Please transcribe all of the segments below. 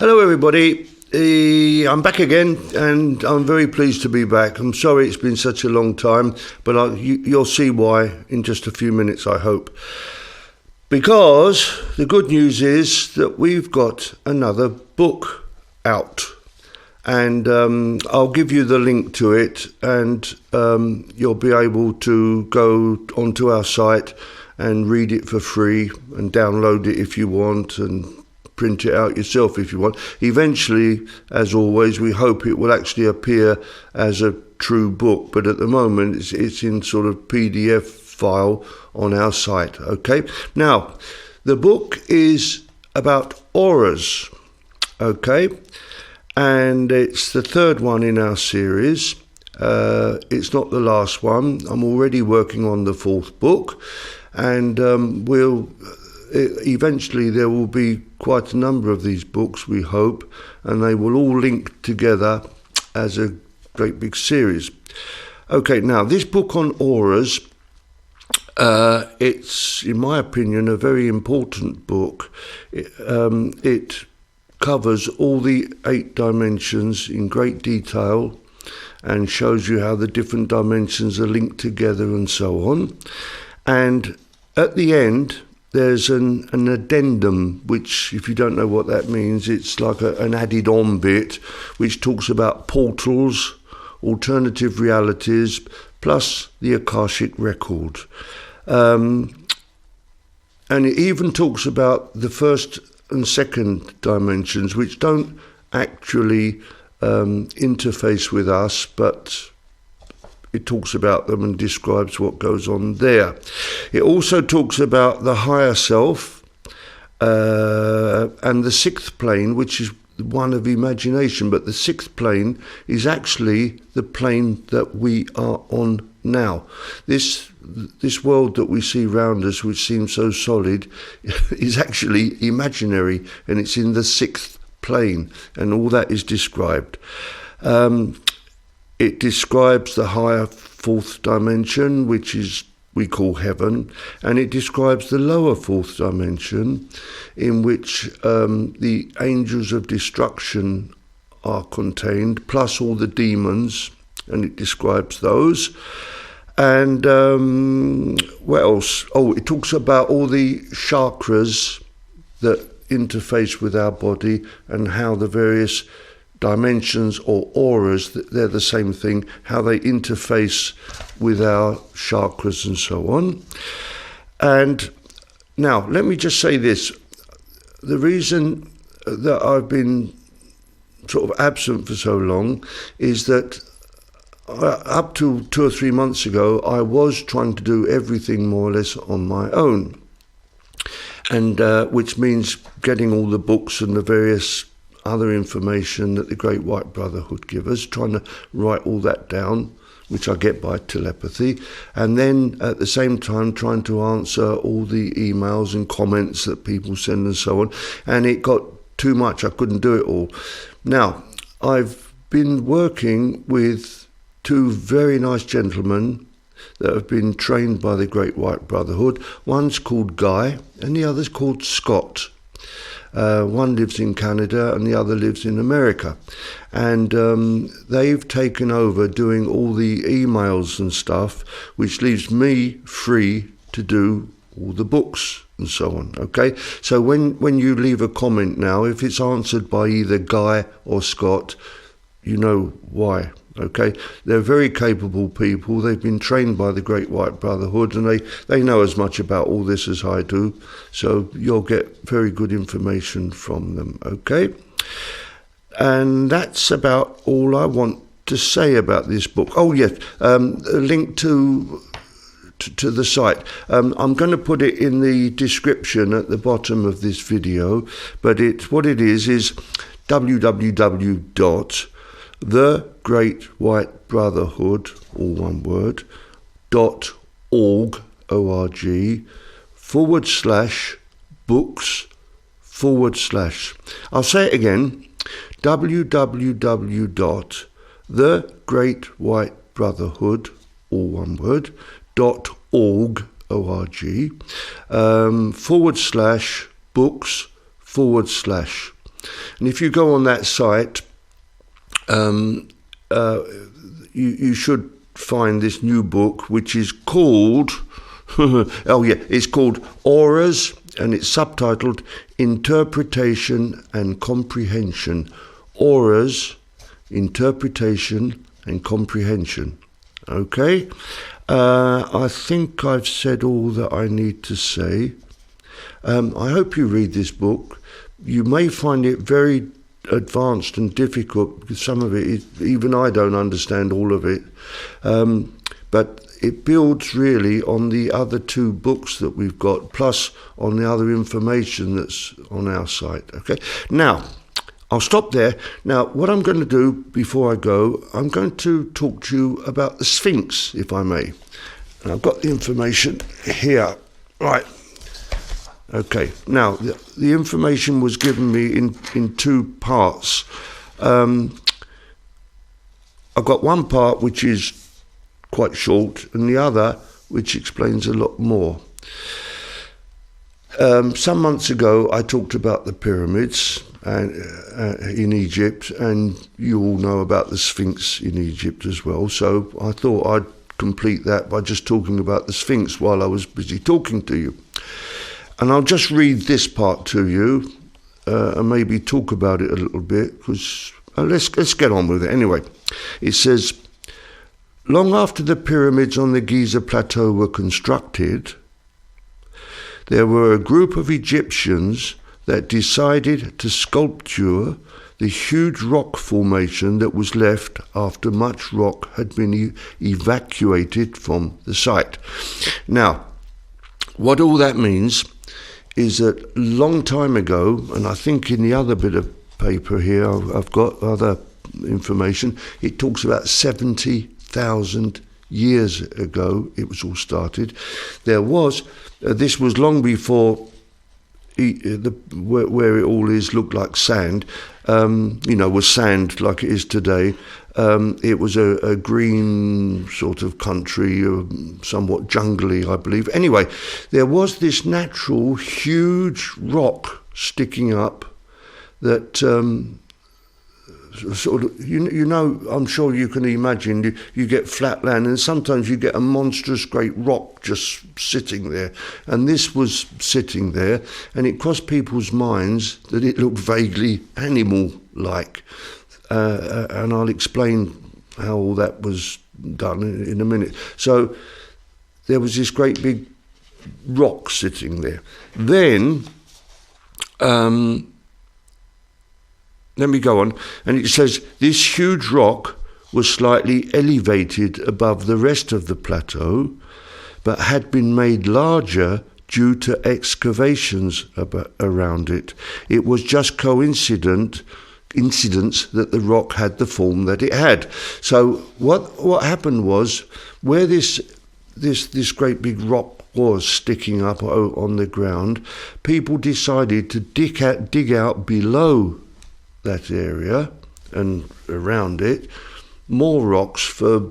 Hello everybody, I'm back again and I'm very pleased to be back. I'm sorry it's been such a long time, but you'll see why in just a few minutes, I hope. Because the good news is that we've got another book out, and I'll give you the link to it, and you'll be able to go onto our site and read it for free and download it if you want, and print it out yourself if you want. Eventually, as always, we hope it will actually appear as a true book, but at the moment it's in sort of PDF file on our site. Okay, now the book is about auras, okay, and it's the third one in our series. It's not the last one. I'm already working on the fourth book, and eventually there will be quite a number of these books, we hope, and they will all link together as a great big series. Okay, now this book on auras, it's, in my opinion, a very important book. It covers all the 8 dimensions in great detail and shows you how the different dimensions are linked together and so on. And at the end, there's an addendum, which, if you don't know what that means, it's like an added-on bit, which talks about portals, alternative realities, plus the Akashic record. And it even talks about the first and second dimensions, which don't actually interface with us, but it talks about them and describes what goes on there. It also talks about the higher self and the 6th plane, which is one of imagination, but the 6th plane is actually the plane that we are on now. This world that we see around us, which seems so solid, is actually imaginary, and it's in the 6th plane, and all that is described. It describes the higher 4th dimension, which is we call heaven, and it describes the lower 4th dimension, in which the angels of destruction are contained, plus all the demons, and it describes those. And what else? Oh, it talks about all the chakras that interface with our body and how the various dimensions or auras, they're the same thing, how they interface with our chakras and so on. And now, let me just say this. The reason that I've been sort of absent for so long is that up to 2 or 3 months ago, I was trying to do everything more or less on my own, and which means getting all the books and the various other information that the Great White Brotherhood give us, trying to write all that down, which I get by telepathy, and then at the same time trying to answer all the emails and comments that people send and so on, and it got too much. I couldn't do it all. Now, I've been working with 2 very nice gentlemen that have been trained by the Great White Brotherhood. One's called Guy and the other's called Scott. One lives in Canada and the other lives in America, and they've taken over doing all the emails and stuff, which leaves me free to do all the books and so on. Okay, so when you leave a comment now, if it's answered by either Guy or Scott, you know why. Okay, they're very capable people. They've been trained by the Great White Brotherhood, and they know as much about all this as I do, so you'll get very good information from them. Okay, and that's about all I want to say about this book. Oh yes, a link to the site. I'm going to put it in the description at the bottom of this video, but what it is www.thegreatwhitebrotherhood, all one word, .org, O-R-G, /books /. I'll say it again, www.thegreatwhitebrotherhood, all one word, .org, O-R-G, /books /. And if you go on that site, you should find this new book, which is called, it's called Auras, and it's subtitled Interpretation and Comprehension. Auras, Interpretation and Comprehension. Okay? I think I've said all that I need to say. I hope you read this book. You may find it very advanced and difficult, because some of it, even I don't understand all of it. But it builds really on the other two books that we've got, plus on the other information that's on our site. Okay? Now, I'll stop there. Now, what I'm going to do before I go, I'm going to talk to you about the Sphinx, if I may. And I've got the information here. Right. Okay. Now, the information was given me in two parts. I've got one part which is quite short, and the other which explains a lot more. Some months ago, I talked about the pyramids in Egypt, and you all know about the Sphinx in Egypt as well. So I thought I'd complete that by just talking about the Sphinx while I was busy talking to you. And I'll just read this part to you and maybe talk about it a little bit, because let's get on with it anyway. It says, long after the pyramids on the Giza Plateau were constructed, there were a group of Egyptians that decided to sculpture the huge rock formation that was left after much rock had been evacuated from the site. Now, what all that means is that a long time ago, and I think in the other bit of paper here, I've got other information, it talks about 70,000 years ago it was all started. There was, this was long before where it all is looked like sand, was sand like it is today. It was a green sort of country, somewhat jungly, I believe. Anyway, there was this natural huge rock sticking up that sort of, I'm sure you can imagine, you get flat land and sometimes you get a monstrous great rock just sitting there. And this was sitting there, and it crossed people's minds that it looked vaguely animal-like. And I'll explain how all that was done in a minute. So there was this great big rock sitting there. Then, let me go on. And it says, this huge rock was slightly elevated above the rest of the plateau, but had been made larger due to excavations around it. It was just coincidence that the rock had the form that it had. So what happened was, where this great big rock was sticking up on the ground, people decided to dig out below that area and around it more rocks for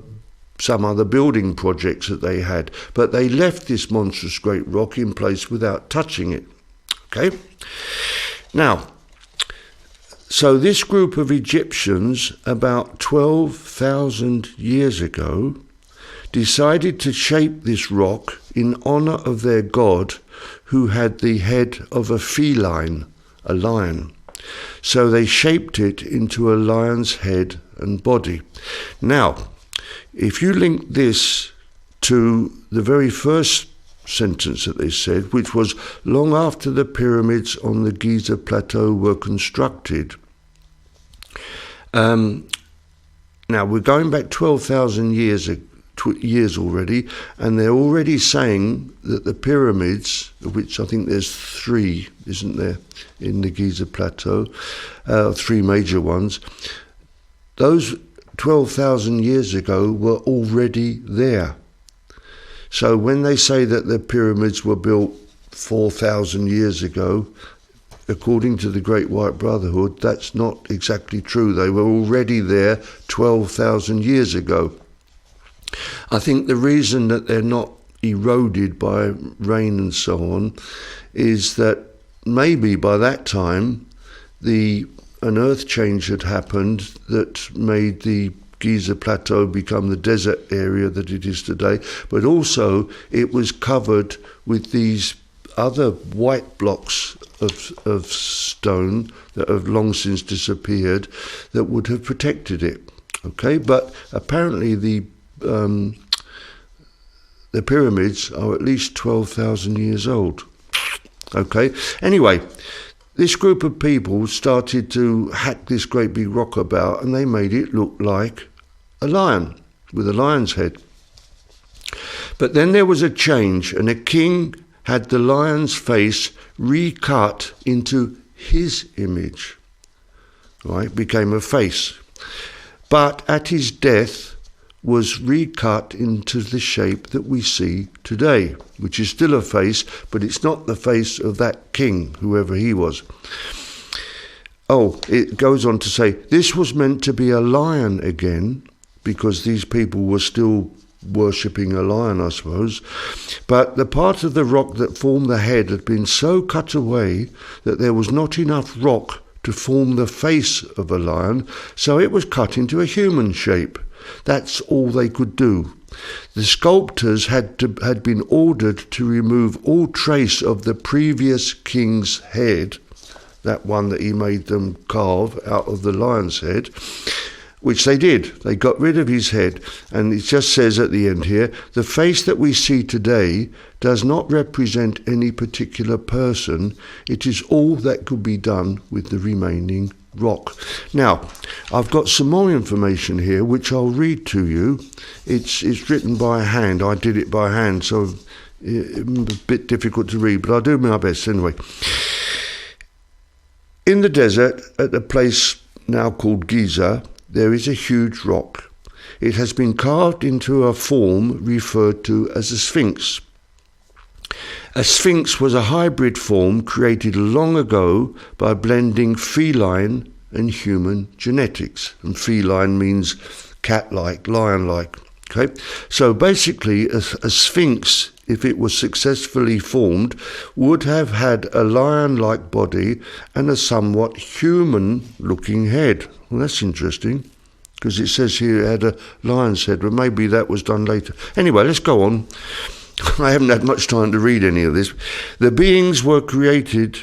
some other building projects that they had. But they left this monstrous great rock in place without touching it. Okay? Now, so this group of Egyptians, about 12,000 years ago, decided to shape this rock in honor of their god, who had the head of a feline, a lion. So they shaped it into a lion's head and body. Now, if you link this to the very first sentence that they said, which was long after the pyramids on the Giza Plateau were constructed. Now, we're going back 12,000 years already, and they're already saying that the pyramids, of which I think there's 3, isn't there, in the Giza Plateau, 3 major ones, those 12,000 years ago were already there. So when they say that the pyramids were built 4,000 years ago, according to the Great White Brotherhood, that's not exactly true. They were already there 12,000 years ago. I think the reason that they're not eroded by rain and so on is that maybe by that time an earth change had happened that made the Giza Plateau become the desert area that it is today, but also it was covered with these other white blocks of stone that have long since disappeared that would have protected it. Okay, but apparently the pyramids are at least 12,000 years old. Okay, anyway, this group of people started to hack this great big rock about, and they made it look like a lion with a lion's head. But then there was a change, and a king had the lion's face recut into his image. Right, became a face. But at his death was recut into the shape that we see today, which is still a face, but it's not the face of that king, whoever he was. Oh, it goes on to say, this was meant to be a lion again, because these people were still worshipping a lion, I suppose. But the part of the rock that formed the head had been so cut away that there was not enough rock to form the face of a lion, so it was cut into a human shape. That's all they could do. The sculptors had been ordered to remove all trace of the previous king's head, that one that he made them carve out of the lion's head, which they did. They got rid of his head, and it just says at the end here, the face that we see today does not represent any particular person. It is all that could be done with the remaining rock. Now, I've got some more information here, which I'll read to you. It's written by hand. I did it by hand, so it's a bit difficult to read, but I'll do my best anyway. In the desert, at a place now called Giza, there is a huge rock. It has been carved into a form referred to as a Sphinx. A Sphinx was a hybrid form created long ago by blending feline and human genetics. And feline means cat-like, lion-like. Okay, so basically a Sphinx, if it was successfully formed, would have had a lion-like body and a somewhat human-looking head. Well, that's interesting, because it says here it had a lion's head, but maybe that was done later. Anyway, let's go on. I haven't had much time to read any of this. The beings were created.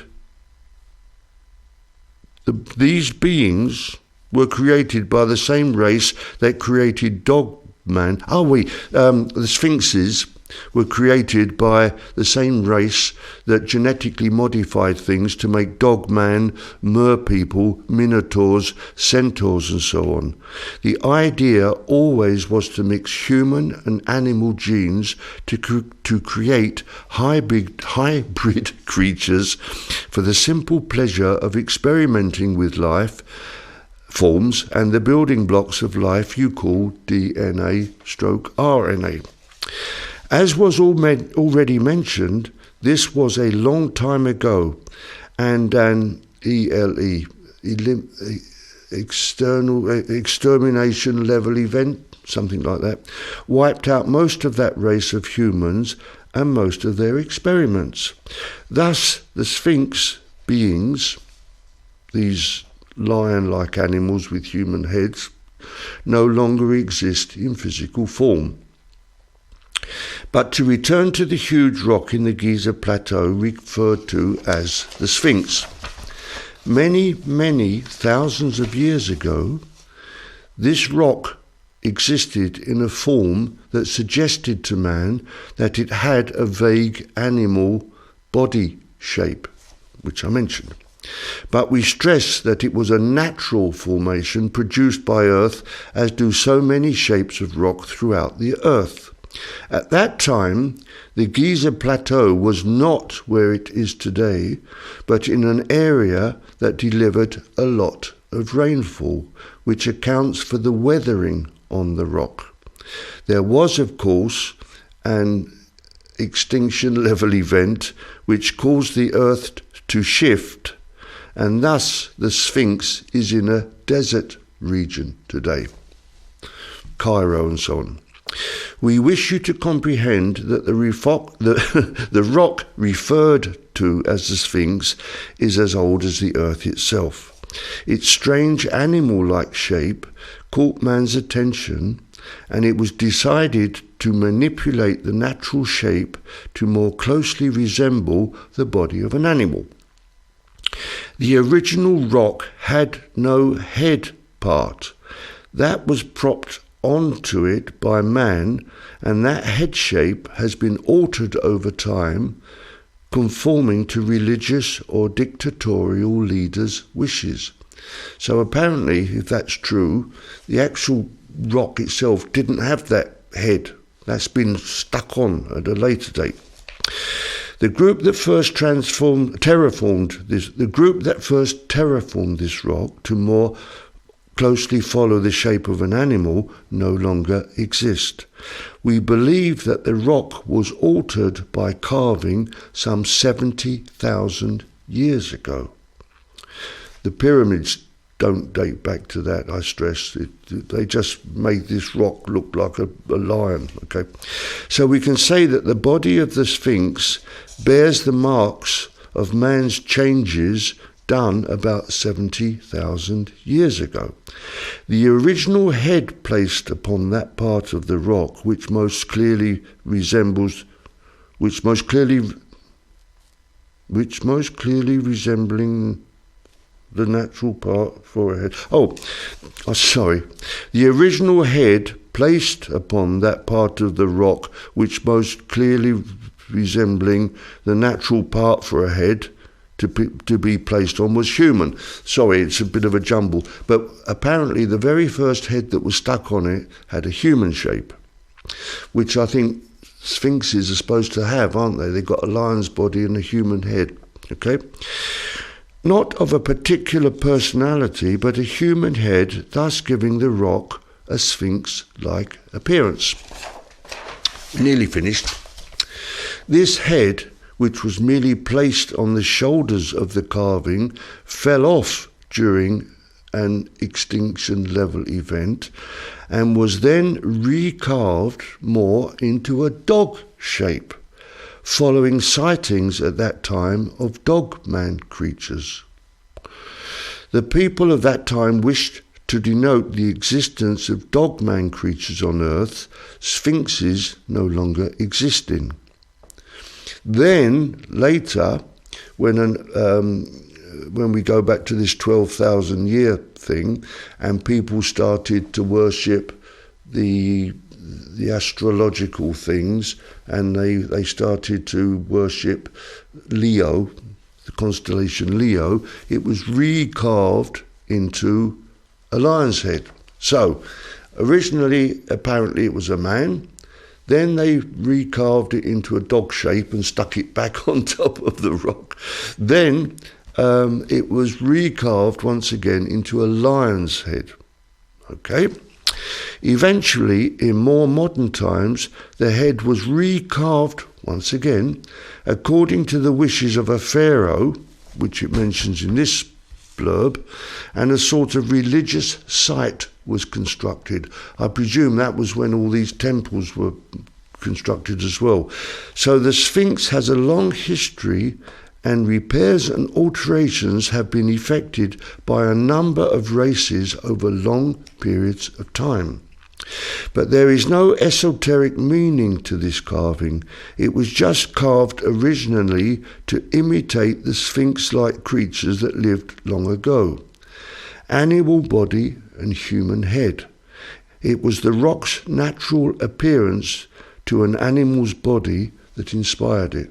These beings were created by the same race that created Dogman. The Sphinxes were created by the same race that genetically modified things to make Dogman, mer-people, minotaurs, centaurs and so on. The idea always was to mix human and animal genes to create hybrid creatures for the simple pleasure of experimenting with life forms and the building blocks of life you call DNA/RNA. As was already mentioned, this was a long time ago, and an extermination level event, something like that, wiped out most of that race of humans and most of their experiments. Thus, the Sphinx beings, these lion-like animals with human heads, no longer exist in physical form. But to return to the huge rock in the Giza Plateau referred to as the Sphinx. Many, many thousands of years ago, this rock existed in a form that suggested to man that it had a vague animal body shape, which I mentioned. But we stress that it was a natural formation produced by Earth, as do so many shapes of rock throughout the Earth. At that time, the Giza Plateau was not where it is today, but in an area that delivered a lot of rainfall, which accounts for the weathering on the rock. There was, of course, an extinction level event which caused the Earth to shift, and thus the Sphinx is in a desert region today, Cairo and so on. We wish you to comprehend that the rock referred to as the Sphinx is as old as the earth itself. Its strange animal-like shape caught man's attention, and it was decided to manipulate the natural shape to more closely resemble the body of an animal. The original rock had no head part. That was propped onto it by man, and that head shape has been altered over time, conforming to religious or dictatorial leaders' wishes. So apparently, if that's true, the actual rock itself didn't have that head. That's been stuck on at a later date. The group that first terraformed this rock to more closely follow the shape of an animal no longer exist. We believe that the rock was altered by carving some 70,000 years ago. The pyramids don't date back to that, I stress. They just made this rock look like a lion. Okay, so we can say that the body of the Sphinx bears the marks of man's changes done about 70,000 years ago. The original head placed upon that part of the rock, which most clearly resembling the natural part for a head. The original head placed upon that part of the rock, which most clearly resembling the natural part for a head to be placed on, was human. Sorry, it's a bit of a jumble. But apparently the very first head that was stuck on it had a human shape, which I think sphinxes are supposed to have, aren't they? They've got a lion's body and a human head. Okay? Not of a particular personality, but a human head, thus giving the rock a sphinx-like appearance. Nearly finished. This head, which was merely placed on the shoulders of the carving, fell off during an extinction level event and was then recarved more into a dog shape, following sightings at that time of dog-man creatures. The people of that time wished to denote the existence of dog-man creatures on Earth, sphinxes no longer existing. Then, later, when we go back to this 12,000 year thing, and people started to worship the astrological things, and they started to worship Leo, the constellation Leo, it was recarved into a lion's head. So, originally, apparently it was a man. Then they recarved it into a dog shape and stuck it back on top of the rock. Then it was recarved once again into a lion's head. Okay? Eventually, in more modern times, the head was recarved once again according to the wishes of a pharaoh, which it mentions in this blurb, and a sort of religious site was constructed. I presume that was when all these temples were constructed as well. So the Sphinx has a long history, and repairs and alterations have been effected by a number of races over long periods of time. But there is no esoteric meaning to this carving. It was just carved originally to imitate the Sphinx-like creatures that lived long ago. Animal body and human head. It was the rock's natural appearance to an animal's body that inspired it.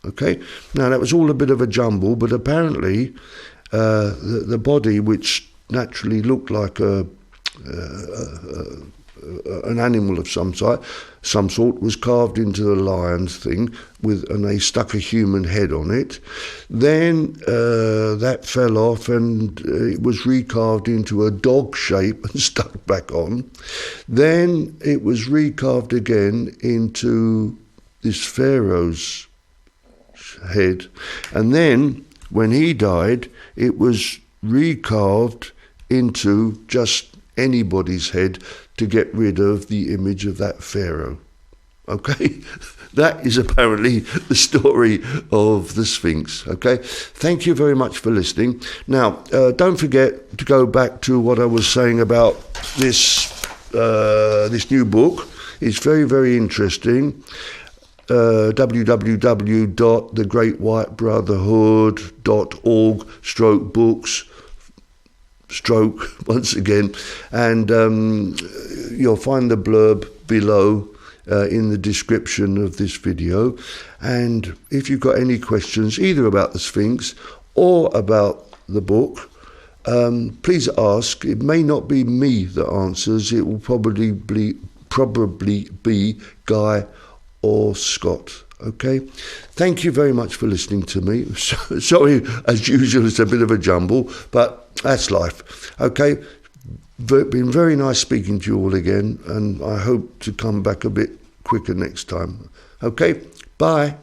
Okay? Now, that was all a bit of a jumble, but apparently the body, which naturally looked like an animal of some sort, was carved into the lion's thing, and they stuck a human head on it. Then that fell off, and it was recarved into a dog shape and stuck back on. Then it was recarved again into this pharaoh's head, and then when he died, it was recarved into just anybody's head to get rid of the image of that pharaoh. Okay, that is apparently the story of the Sphinx. Okay, thank you very much for listening. Now, don't forget to go back to what I was saying about this this new book. It's very, very interesting. www.thegreatwhitebrotherhood.org/books/ once again, and you'll find the blurb below in the description of this video. And if you've got any questions either about the Sphinx or about the book, please ask. It may not be me that answers. It will probably be Guy or Scott. Okay, thank you very much for listening to me. Sorry, as usual, it's a bit of a jumble, but that's life. Okay, been very nice speaking to you all again, and I hope to come back a bit quicker next time. Okay, bye.